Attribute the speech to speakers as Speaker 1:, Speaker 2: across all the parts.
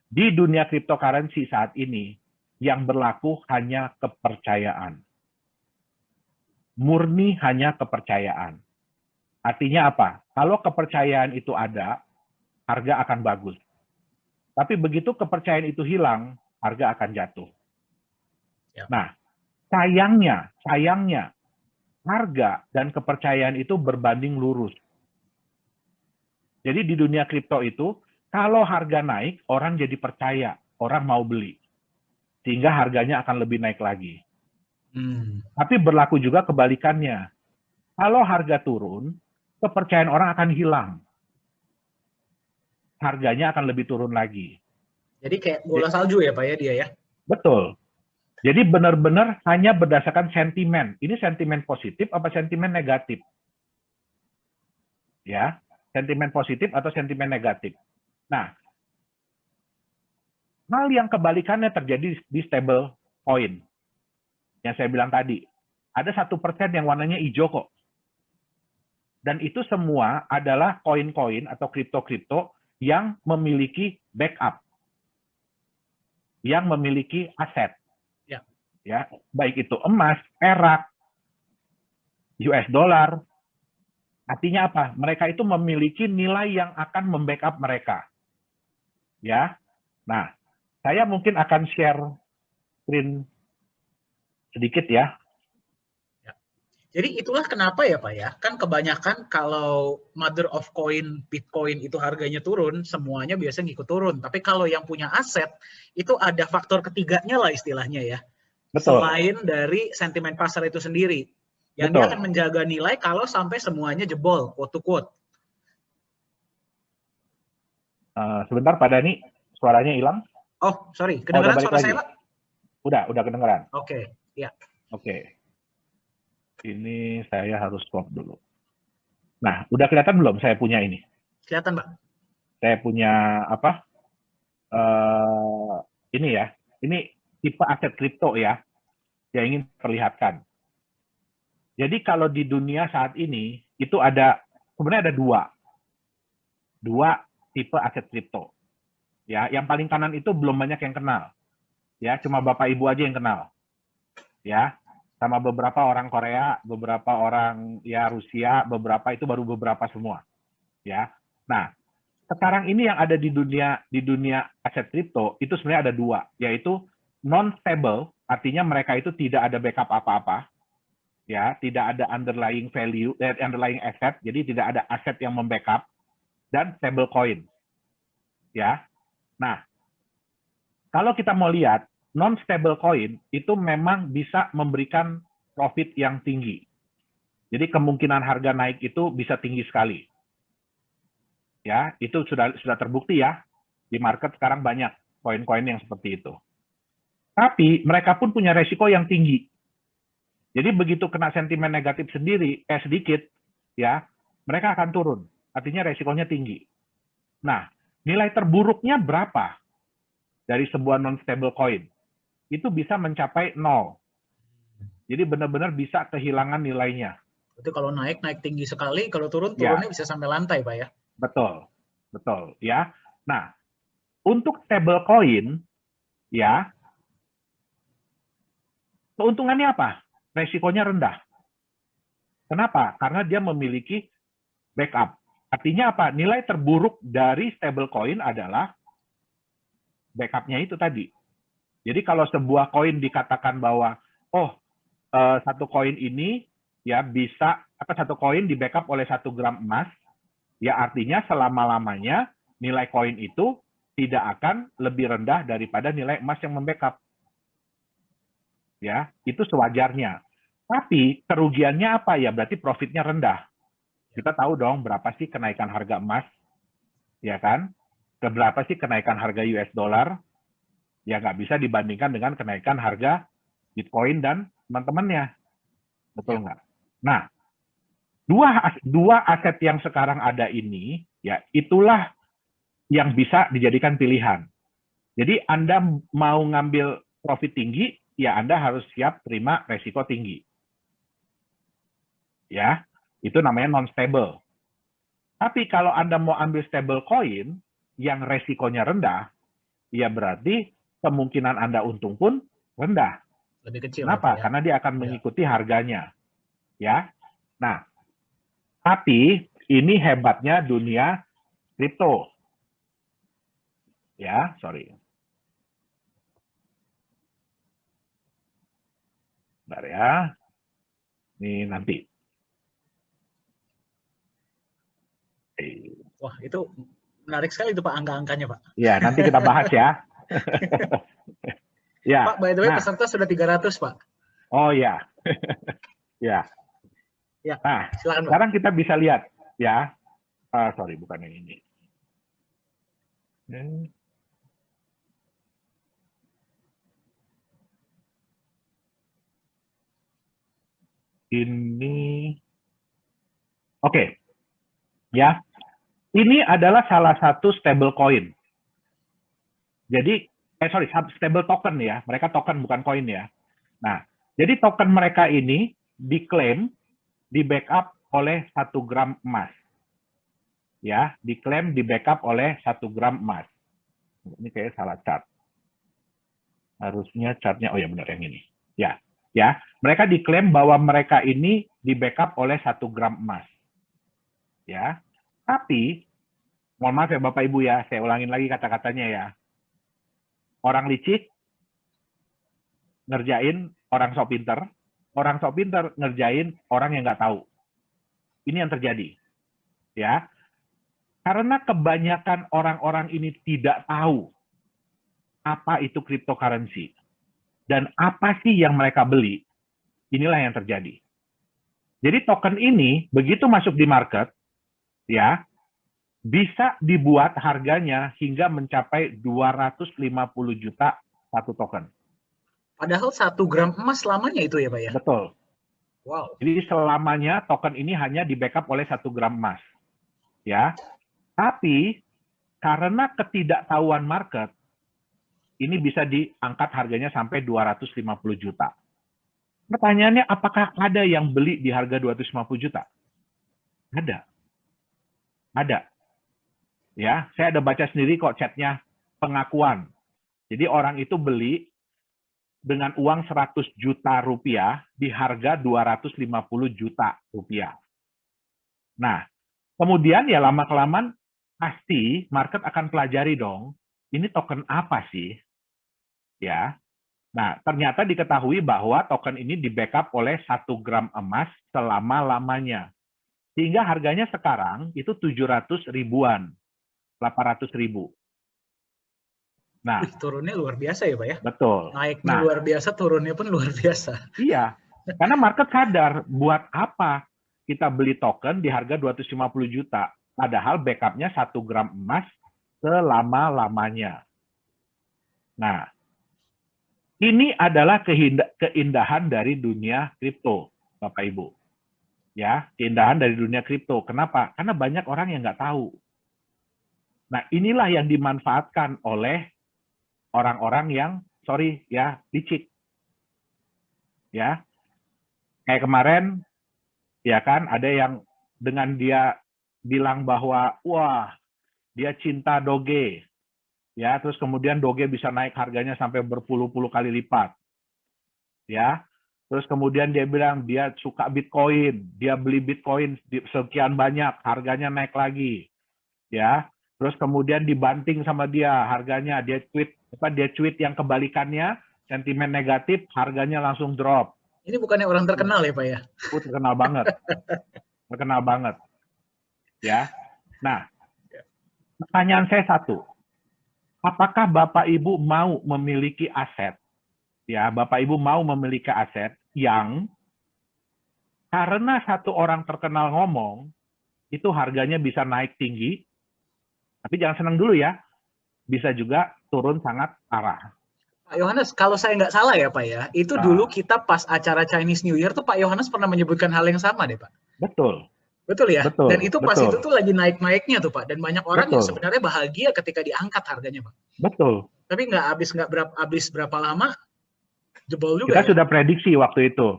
Speaker 1: Di dunia cryptocurrency saat ini, yang berlaku hanya kepercayaan. Murni hanya kepercayaan. Artinya apa? Kalau kepercayaan itu ada, harga akan bagus. Tapi begitu kepercayaan itu hilang, harga akan jatuh.
Speaker 2: Ya.
Speaker 1: Nah, sayangnya, harga dan kepercayaan itu berbanding lurus. Jadi di dunia kripto itu, kalau harga naik, orang jadi percaya, orang mau beli. Sehingga harganya akan lebih naik lagi. Tapi berlaku juga kebalikannya. Kalau harga turun, kepercayaan orang akan hilang. Harganya akan lebih turun lagi.
Speaker 2: Jadi kayak bola salju ya Pak ya dia ya?
Speaker 1: Betul. Jadi benar-benar hanya berdasarkan sentimen. Ini sentimen positif apa sentimen negatif? Ya, sentimen positif atau sentimen negatif. Nah, hal yang kebalikannya terjadi di stable coin. Yang saya bilang tadi. Ada 1% yang warnanya hijau kok. Dan itu semua adalah koin-koin atau kripto-kripto yang memiliki backup. Yang memiliki aset. Ya, baik itu emas, perak, US dollar. Artinya apa? Mereka itu memiliki nilai yang akan membackup mereka. Ya. Nah, saya mungkin akan share screen sedikit ya.
Speaker 2: Jadi itulah kenapa ya Pak ya, kan kebanyakan kalau mother of coin, Bitcoin itu harganya turun, semuanya biasanya ngikut turun. Tapi kalau yang punya aset, itu ada faktor ketiganya lah istilahnya ya.
Speaker 1: Betul.
Speaker 2: Selain dari sentimen pasar itu sendiri. Yang
Speaker 1: Betul.
Speaker 2: dia akan menjaga nilai kalau sampai semuanya jebol, quote to quote.
Speaker 1: Sebentar Pak Dani, suaranya hilang.
Speaker 2: Oh, sorry. Kedengaran suara
Speaker 1: lagi.
Speaker 2: saya Pak?
Speaker 1: Udah kedengeran.
Speaker 2: Oke, ya.
Speaker 1: Oke. Ini saya harus stop dulu. Nah, udah kelihatan belum saya punya ini?
Speaker 2: Kelihatan, Pak.
Speaker 1: Saya punya apa? Ini ya. Ini tipe aset kripto ya, yang ingin perlihatkan. Jadi kalau di dunia saat ini, itu sebenarnya ada dua tipe aset kripto. Ya, yang paling kanan itu belum banyak yang kenal. Ya, cuma Bapak Ibu aja yang kenal. Ya, sama beberapa orang Korea, beberapa orang ya Rusia, beberapa itu baru beberapa semua. Ya. Nah, sekarang ini yang ada di dunia aset kripto itu sebenarnya ada dua, yaitu non-stable, artinya mereka itu tidak ada backup apa-apa. Ya, tidak ada underlying value, underlying asset, jadi tidak ada aset yang membackup, dan stable coin. Ya. Nah, kalau kita mau lihat non-stable coin itu memang bisa memberikan profit yang tinggi. Jadi kemungkinan harga naik itu bisa tinggi sekali. Ya, itu sudah terbukti ya. Di market sekarang banyak koin-koin yang seperti itu. Tapi mereka pun punya resiko yang tinggi. Jadi begitu kena sentimen negatif sedikit, ya, mereka akan turun. Artinya resikonya tinggi. Nah, nilai terburuknya berapa dari sebuah non-stable coin? Itu bisa mencapai 0. Jadi benar-benar bisa kehilangan nilainya.
Speaker 2: Itu kalau naik tinggi sekali, kalau turunnya bisa sampai lantai, Pak ya.
Speaker 1: Betul, ya. Nah, untuk stable coin, ya, keuntungannya apa? Resikonya rendah. Kenapa? Karena dia memiliki backup. Artinya apa? Nilai terburuk dari stable coin adalah backupnya itu tadi. Jadi kalau sebuah koin dikatakan bahwa, satu koin ini ya bisa satu koin di backup oleh 1 gram emas, ya artinya selama-lamanya nilai koin itu tidak akan lebih rendah daripada nilai emas yang membackup. Ya, itu sewajarnya. Tapi kerugiannya apa ya? Berarti profitnya rendah. Kita tahu dong berapa sih kenaikan harga emas, ya kan? Berapa sih kenaikan harga US dollar? Ya nggak bisa dibandingkan dengan kenaikan harga Bitcoin dan teman-temannya. Betul nggak? Nah, dua aset yang sekarang ada ini, ya itulah yang bisa dijadikan pilihan. Jadi Anda mau ngambil profit tinggi, ya Anda harus siap terima resiko tinggi. Ya, itu namanya non-stable. Tapi kalau Anda mau ambil stable coin yang resikonya rendah, ya berarti kemungkinan Anda untung pun rendah.
Speaker 2: Lebih kecil.
Speaker 1: Kenapa?
Speaker 2: Ya,
Speaker 1: Karena dia akan mengikuti harganya. Ya. Nah, tapi ini hebatnya dunia kripto. Ya, sorry. Bentar ya. Ini nanti.
Speaker 2: Wah, itu menarik sekali itu Pak, angka-angkanya Pak.
Speaker 1: Ya, nanti kita bahas ya. Ya.
Speaker 2: Pak, by the way, peserta sudah 300 Pak.
Speaker 1: Oh ya. Ya.
Speaker 2: Ya,
Speaker 1: Nah,
Speaker 2: silakan Pak.
Speaker 1: sekarang kita bisa lihat ya. Sorry, bukan yang ini. Ini. Oke. Ya. Ini adalah salah satu stable coin. Jadi, stable token ya. Mereka token bukan koin ya. Nah, jadi token mereka ini diklaim di backup oleh 1 gram emas. Ya, diklaim di backup oleh 1 gram emas. Ini kayak salah chart. Harusnya chartnya, oh ya benar yang ini. Ya, ya. Mereka diklaim bahwa mereka ini di backup oleh 1 gram emas. Ya, tapi mohon maaf ya Bapak Ibu ya, saya ulangin lagi kata-katanya ya. Orang licik ngerjain orang sok pinter ngerjain orang yang nggak tahu. Ini yang terjadi. Ya. Karena kebanyakan orang-orang ini tidak tahu apa itu cryptocurrency dan apa sih yang mereka beli, inilah yang terjadi. Jadi token ini begitu masuk di market, ya, bisa dibuat harganya hingga mencapai 250 juta satu token.
Speaker 2: Padahal 1 gram emas selamanya itu ya Pak ya?
Speaker 1: Betul.
Speaker 2: Wow.
Speaker 1: Jadi selamanya token ini hanya di backup oleh 1 gram emas. Ya. Tapi karena ketidaktahuan market, ini bisa diangkat harganya sampai 250 juta. Pertanyaannya, apakah ada yang beli di harga 250 juta? Ada. Ada. Ya, saya ada baca sendiri kok chatnya, pengakuan. Jadi orang itu beli dengan uang 100 juta rupiah di harga 250 juta rupiah. Nah, kemudian ya lama-kelamaan pasti market akan pelajari dong, ini token apa sih? Ya. Nah, ternyata diketahui bahwa token ini di-backup oleh 1 gram emas selama-lamanya. Sehingga harganya sekarang itu 700 ribuan, 800 ribu. Nah,
Speaker 2: turunnya luar biasa ya Pak ya?
Speaker 1: Betul.
Speaker 2: Naiknya luar biasa, turunnya pun luar biasa.
Speaker 1: Iya, karena market sadar buat apa kita beli token di harga 250 juta, padahal backupnya 1 gram emas selama-lamanya. Nah, ini adalah keindahan dari dunia kripto, Bapak Ibu. Ya, keindahan dari dunia kripto. Kenapa? Karena banyak orang yang nggak tahu. Nah, inilah yang dimanfaatkan oleh orang-orang yang, sorry ya, licik. Ya, kayak kemarin, ya kan, ada yang dengan dia bilang bahwa, wah, dia cinta Doge. Ya, terus kemudian Doge bisa naik harganya sampai berpuluh-puluh kali lipat. Ya, terus kemudian dia bilang dia suka Bitcoin, dia beli Bitcoin sekian banyak, harganya naik lagi. Ya, terus kemudian dibanting sama dia harganya, dia tweet yang kebalikannya, sentimen negatif, harganya langsung drop.
Speaker 2: Ini bukannya orang terkenal ya Pak ya?
Speaker 1: Terkenal banget. Terkenal banget. Ya. Nah, pertanyaan saya satu. Apakah Bapak Ibu mau memiliki aset? Ya, Bapak Ibu mau memiliki aset yang karena satu orang terkenal ngomong, itu harganya bisa naik tinggi, tapi jangan senang dulu ya, bisa juga turun sangat parah.
Speaker 2: Pak Yohanes, kalau saya nggak salah ya Pak ya, itu dulu kita pas acara Chinese New Year tuh Pak Yohanes pernah menyebutkan hal yang sama deh Pak.
Speaker 1: Betul.
Speaker 2: Betul ya?
Speaker 1: Betul,
Speaker 2: dan itu pas
Speaker 1: betul.
Speaker 2: itu tuh lagi naik-naiknya tuh Pak. Dan banyak orang
Speaker 1: Betul.
Speaker 2: yang sebenarnya bahagia ketika diangkat harganya Pak.
Speaker 1: Betul.
Speaker 2: Tapi nggak habis berapa lama, jebol juga
Speaker 1: kita
Speaker 2: ya?
Speaker 1: Sudah prediksi waktu itu.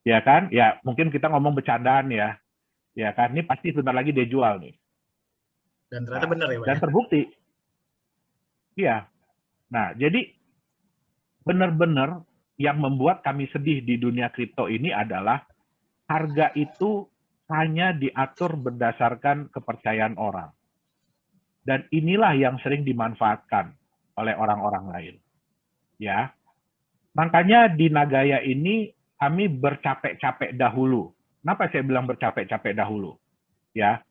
Speaker 1: Ya kan? Ya mungkin kita ngomong bercandaan ya. Ya kan? Ini pasti sebentar lagi dia jual nih.
Speaker 2: Dan ternyata benar ya Pak
Speaker 1: Dan
Speaker 2: ya?
Speaker 1: terbukti. Iya. Nah, jadi benar-benar yang membuat kami sedih di dunia kripto ini adalah harga itu hanya diatur berdasarkan kepercayaan orang. Dan inilah yang sering dimanfaatkan oleh orang-orang lain. Ya. Makanya di Nagaya ini kami bercapek-capek dahulu. Kenapa saya bilang bercapek-capek dahulu? Ya.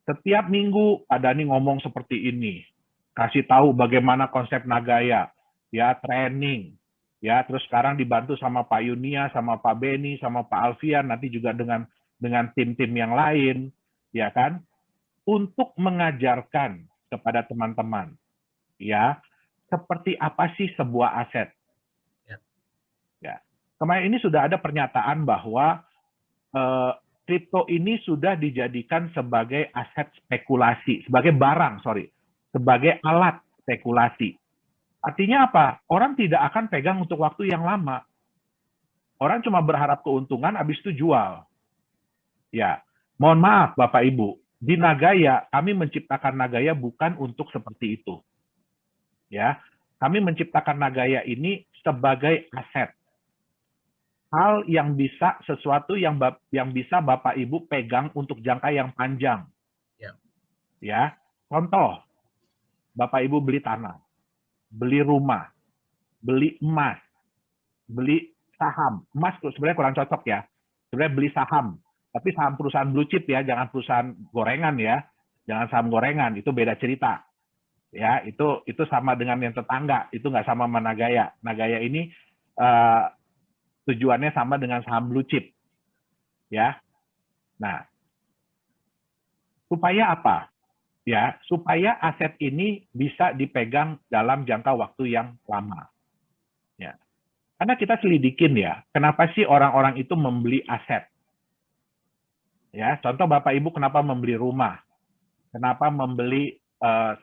Speaker 1: Setiap minggu Pak Dhani ngomong seperti ini. Kasih tahu bagaimana konsep Nagaya, ya, training. Ya, terus sekarang dibantu sama Pak Yunia, sama Pak Beni, sama Pak Alfian, nanti juga dengan tim-tim yang lain, ya kan? Untuk mengajarkan kepada teman-teman, ya, seperti apa sih sebuah aset. Ya. Kemarin ini sudah ada pernyataan bahwa kripto ini sudah dijadikan sebagai aset spekulasi, sebagai barang, sebagai alat spekulasi. Artinya apa? Orang tidak akan pegang untuk waktu yang lama. Orang cuma berharap keuntungan, habis itu jual. Ya, mohon maaf Bapak Ibu, di Nagaya, kami menciptakan Nagaya bukan untuk seperti itu. Ya, kami menciptakan Nagaya ini sebagai aset. Hal yang bisa, sesuatu yang bisa Bapak Ibu pegang untuk jangka yang panjang. Ya, contoh, Bapak Ibu beli tanah, beli rumah, beli emas, beli saham. Emas sebenarnya kurang cocok ya. Sebenarnya beli saham, tapi saham perusahaan blue chip ya, jangan perusahaan gorengan ya. Jangan saham gorengan, itu beda cerita. Ya, itu sama dengan yang tetangga, itu nggak sama sama Nagaya. Nagaya ini tujuannya sama dengan saham blue chip. Ya. Nah, supaya apa? Ya, supaya aset ini bisa dipegang dalam jangka waktu yang lama. Ya. Karena kita selidikin ya, kenapa sih orang-orang itu membeli aset? Ya, contoh Bapak Ibu kenapa membeli rumah? Kenapa membeli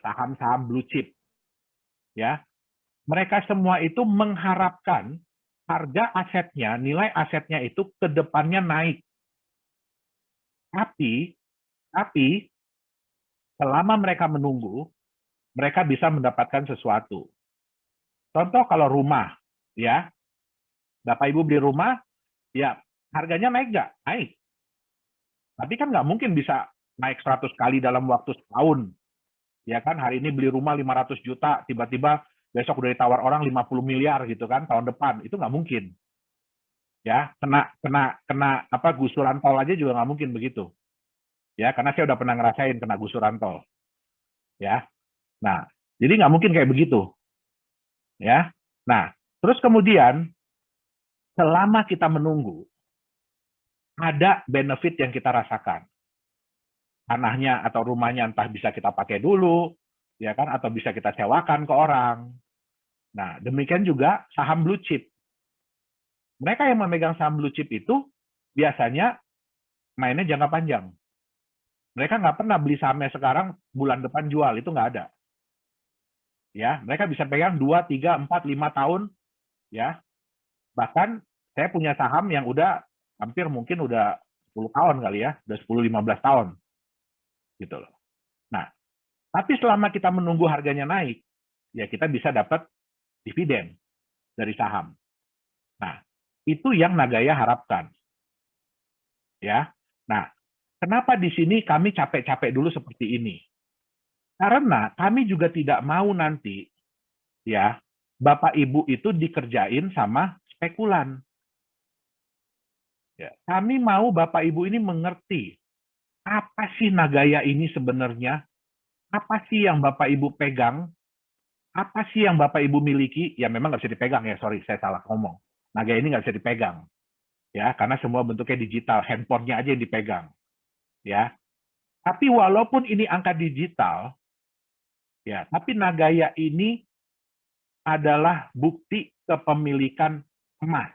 Speaker 1: saham-saham blue chip? Ya. Mereka semua itu mengharapkan harga asetnya, nilai asetnya itu ke depannya naik. Tapi selama mereka menunggu, mereka bisa mendapatkan sesuatu. Contoh kalau rumah, ya, Bapak Ibu beli rumah, ya harganya naik nggak? Naik. Tapi kan nggak mungkin bisa naik 100 kali dalam waktu setahun. Ya kan, hari ini beli rumah 500 juta, tiba-tiba besok udah ditawar orang 50 miliar gitu kan, tahun depan. Itu nggak mungkin. Ya, kena apa gusuran tol aja juga nggak mungkin begitu. Ya, karena saya udah pernah ngerasain kena gusuran tol. Ya. Nah, jadi nggak mungkin kayak begitu. Ya. Nah, terus kemudian selama kita menunggu, ada benefit yang kita rasakan. Tanahnya atau rumahnya entah bisa kita pakai dulu, ya kan, atau bisa kita sewakan ke orang. Nah, demikian juga saham blue chip. Mereka yang memegang saham blue chip itu biasanya mainnya jangka panjang. Mereka nggak pernah beli sahamnya sekarang, bulan depan jual, itu nggak ada. Ya, mereka bisa pegang 2, 3, 4, 5 tahun, ya. Bahkan saya punya saham yang udah hampir mungkin udah 10 tahun kali ya, udah 10-15 tahun. Gitu loh. Nah, tapi selama kita menunggu harganya naik, ya kita bisa dapat dividen dari saham. Nah, itu yang Nagaya harapkan. Ya. Nah, kenapa di sini kami capek-capek dulu seperti ini? Karena kami juga tidak mau nanti ya Bapak Ibu itu dikerjain sama spekulan. Ya, kami mau Bapak Ibu ini mengerti apa sih Nagaya ini sebenarnya, apa sih yang Bapak Ibu pegang, apa sih yang Bapak Ibu miliki. Ya memang nggak bisa dipegang ya, sorry saya salah ngomong. Nagaya ini nggak bisa dipegang, ya karena semua bentuknya digital, handphonenya aja yang dipegang, ya. Tapi walaupun ini angka digital, ya, tapi Nagaya ini adalah bukti kepemilikan emas.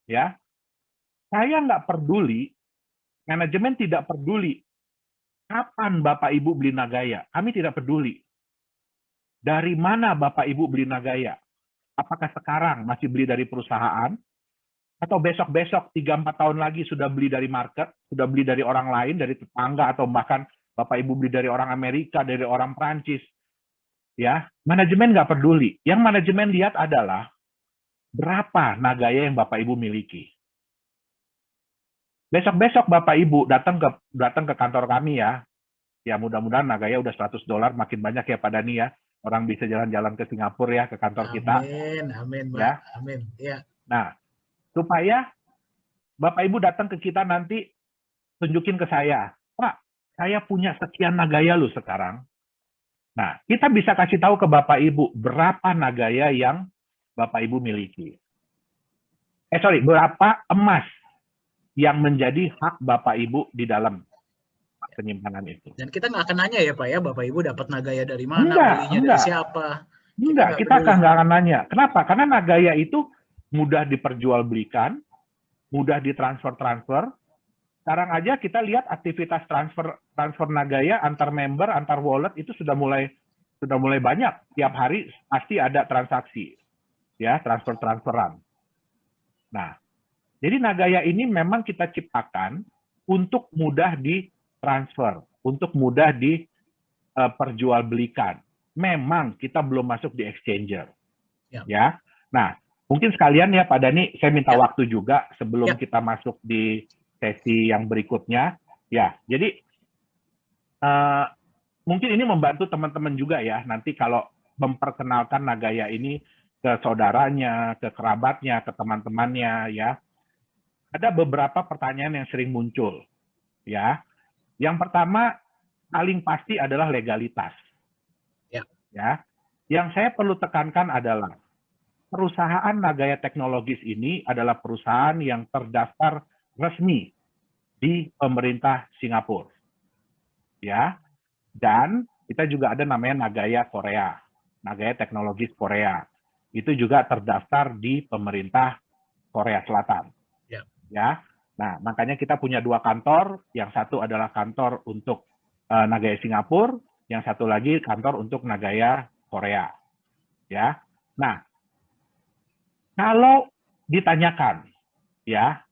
Speaker 1: Ya, saya nggak peduli, manajemen tidak peduli kapan Bapak Ibu beli Nagaya. Kami tidak peduli. Dari mana Bapak Ibu beli Nagaya? Apakah sekarang masih beli dari perusahaan? Atau besok-besok 3-4 tahun lagi sudah beli dari market, sudah beli dari orang lain, dari tetangga, atau bahkan Bapak Ibu beli dari orang Amerika, dari orang Prancis. Ya, manajemen nggak peduli. Yang manajemen lihat adalah berapa Nagaya yang Bapak Ibu miliki. Besok-besok Bapak Ibu datang ke kantor kami ya. Ya mudah-mudahan Nagaya udah $100, makin banyak ya Pak Dani ya. Orang bisa jalan-jalan ke Singapura ya, ke kantor kita.
Speaker 2: Amin, amin, Pak.
Speaker 1: Ya.
Speaker 2: Amin. Ya.
Speaker 1: Nah, supaya Bapak Ibu datang ke kita nanti tunjukin ke saya, Pak, saya punya sekian Nagaya loh sekarang. Nah, kita bisa kasih tahu ke Bapak Ibu berapa Nagaya yang Bapak Ibu miliki. Berapa emas yang menjadi hak Bapak Ibu di dalam penyimpanan itu.
Speaker 2: Dan kita nggak akan nanya ya Pak ya, Bapak Ibu dapat Nagaya dari mana, belinya dari siapa.
Speaker 1: Kita nggak akan nanya. Kenapa? Karena Nagaya itu mudah diperjualbelikan, mudah ditransfer. Sekarang aja kita lihat aktivitas transfer Nagaya antar member, antar wallet itu sudah mulai banyak. Tiap hari pasti ada transaksi, ya transferan. Nah, jadi Nagaya ini memang kita ciptakan untuk mudah ditransfer, untuk mudah diperjualbelikan. Memang kita belum masuk di exchanger, ya. Nah, mungkin sekalian ya Pak Dani, saya minta waktu juga sebelum kita masuk di sesi yang berikutnya, ya. Jadi mungkin ini membantu teman-teman juga ya. Nanti kalau memperkenalkan Nagaya ini ke saudaranya, ke kerabatnya, ke teman-temannya, ya. Ada beberapa pertanyaan yang sering muncul, ya. Yang pertama, paling pasti adalah legalitas. Ya. Yang saya perlu tekankan adalah perusahaan Nagaya Teknologis ini adalah perusahaan yang terdaftar resmi di pemerintah Singapura. Ya. Dan kita juga ada namanya Nagaya Korea, Nagaya Teknologis Korea. Itu juga terdaftar di pemerintah Korea Selatan. Ya. Nah, makanya kita punya 2 kantor, yang satu adalah kantor untuk Nagaya Singapura, yang satu lagi kantor untuk Nagaya Korea. Ya. Nah, kalau ditanyakan, ya,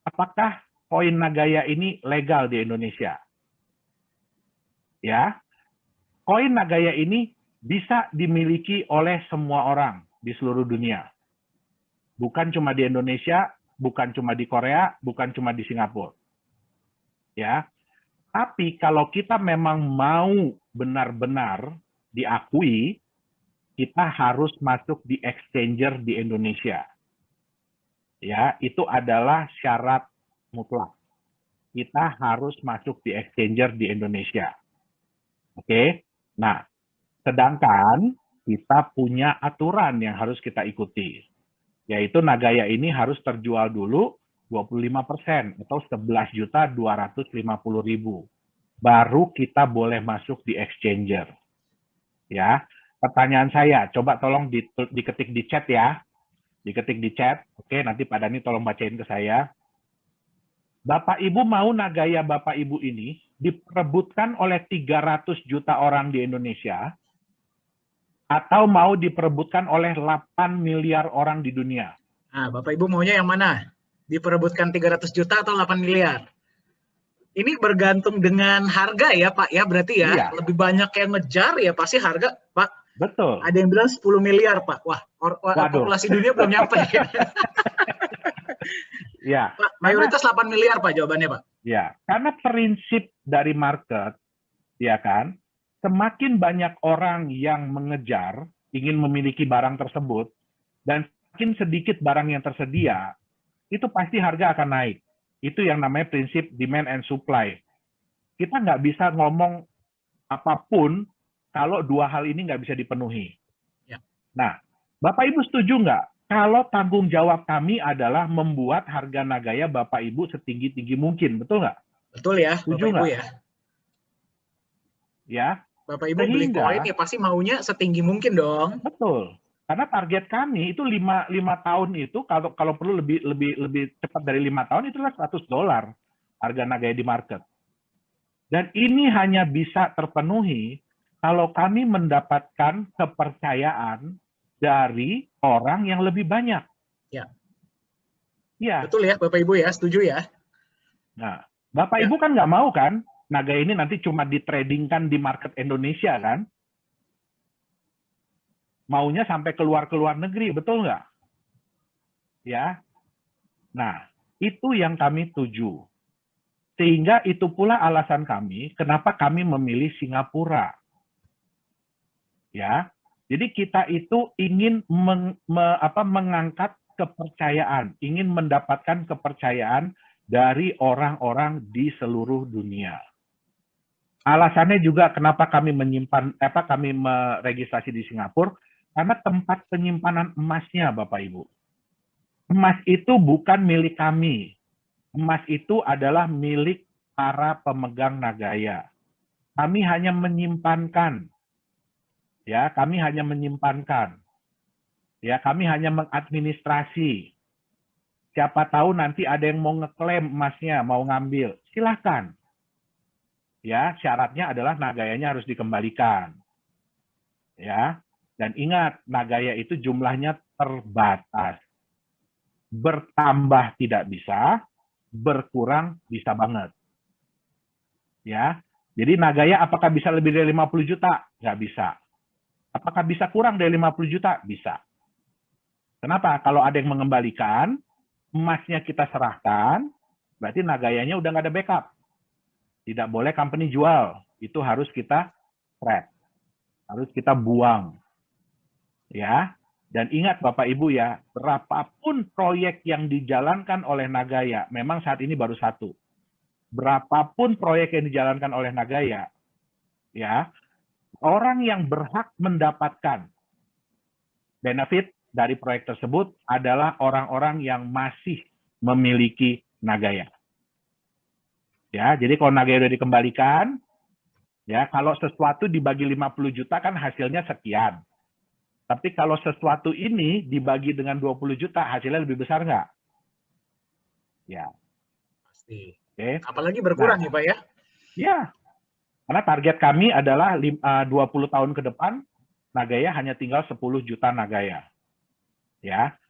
Speaker 1: apakah koin Nagaya ini legal di Indonesia? Ya, koin Nagaya ini bisa dimiliki oleh semua orang di seluruh dunia. Bukan cuma di Indonesia, bukan cuma di Korea, bukan cuma di Singapura. Ya. Tapi kalau kita memang mau benar-benar diakui, kita harus masuk di exchanger di Indonesia. Ya, itu adalah syarat mutlak. Kita harus masuk di exchanger di Indonesia. Oke. Nah, sedangkan kita punya aturan yang harus kita ikuti. Yaitu Nagaya ini harus terjual dulu 25% atau 11.250.000. Baru kita boleh masuk di exchanger. Ya. Pertanyaan saya, coba tolong diketik di chat ya. Diketik di chat. Oke, nanti Pak Dani tolong bacain ke saya. Bapak Ibu mau Nagaya Bapak Ibu ini diperebutkan oleh 300 juta orang di Indonesia atau mau diperebutkan oleh 8 miliar orang di dunia?
Speaker 2: Nah, Bapak Ibu maunya yang mana? Diperebutkan 300 juta atau 8 miliar? Ini bergantung dengan harga ya Pak ya, berarti ya. Iya. Lebih banyak yang ngejar ya pasti harga Pak.
Speaker 1: Betul.
Speaker 2: Ada yang bilang 10 miliar Pak. Wah, populasi dunia belum nyampe.
Speaker 1: Ya.
Speaker 2: Pak, mayoritas 8 miliar Pak jawabannya Pak.
Speaker 1: Ya, karena prinsip dari market, ya kan, semakin banyak orang yang mengejar, ingin memiliki barang tersebut, dan semakin sedikit barang yang tersedia, itu pasti harga akan naik. Itu yang namanya prinsip demand and supply. Kita nggak bisa ngomong apapun kalau 2 hal ini nggak bisa dipenuhi. Ya. Nah, Bapak Ibu setuju nggak? Kalau tanggung jawab kami adalah membuat harga Nagaya Bapak Ibu setinggi-tinggi mungkin, betul nggak?
Speaker 2: Betul ya,
Speaker 1: setuju
Speaker 2: Bapak Ibu ya.
Speaker 1: Ya.
Speaker 2: Bapak Ibu beli koin ya pasti maunya setinggi mungkin dong.
Speaker 1: Betul. Karena target kami itu 5 tahun itu kalau perlu lebih cepat dari 5 tahun itulah $100 harga Nagaya di market. Dan ini hanya bisa terpenuhi kalau kami mendapatkan kepercayaan dari orang yang lebih banyak.
Speaker 2: Ya.
Speaker 1: Ya.
Speaker 2: Betul ya Bapak Ibu ya, setuju ya.
Speaker 1: Nah, Bapak Ibu kan nggak mau kan Nagaya ini nanti cuma ditradingkan di market Indonesia kan? Maunya sampai keluar negeri, betul nggak? Ya. Nah, itu yang kami tuju. Sehingga itu pula alasan kami kenapa kami memilih Singapura. Ya. Jadi kita itu ingin mengangkat kepercayaan, ingin mendapatkan kepercayaan dari orang-orang di seluruh dunia. Alasannya juga kenapa kami kami meregistrasi di Singapura, karena tempat penyimpanan emasnya, Bapak Ibu. Emas itu bukan milik kami. Emas itu adalah milik para pemegang Nagaya. Kami hanya menyimpankan. Ya, kami hanya menyimpankan. Ya, kami hanya mengadministrasi. Siapa tahu nanti ada yang mau ngeklaim emasnya, mau ngambil, silahkan. Ya, syaratnya adalah Nagayanya harus dikembalikan. Ya, dan ingat, Nagaya itu jumlahnya terbatas. Bertambah tidak bisa, berkurang bisa banget. Ya, jadi Nagaya apakah bisa lebih dari 50 juta? Nggak bisa. Apakah bisa kurang dari 50 juta? Bisa. Kenapa? Kalau ada yang mengembalikan, emasnya kita serahkan, berarti Nagayanya udah nggak ada backup. Tidak boleh company jual. Itu harus kita scrap. Harus kita buang. Ya. Dan ingat Bapak Ibu ya, berapapun proyek yang dijalankan oleh Nagaya, memang saat ini baru satu. Berapapun proyek yang dijalankan oleh Nagaya, ya, orang yang berhak mendapatkan benefit dari proyek tersebut adalah orang-orang yang masih memiliki Nagaya. Ya, jadi kalau Nagaya sudah dikembalikan, ya, kalau sesuatu dibagi 50 juta kan hasilnya sekian. Tapi kalau sesuatu ini dibagi dengan 20 juta, hasilnya lebih besar nggak? Ya.
Speaker 2: Pasti.
Speaker 1: Oke.
Speaker 2: Apalagi berkurang ya Pak ya?
Speaker 1: Ya. Karena target kami adalah 20 tahun ke depan, Nagaya hanya tinggal 10 juta Nagaya. Ya.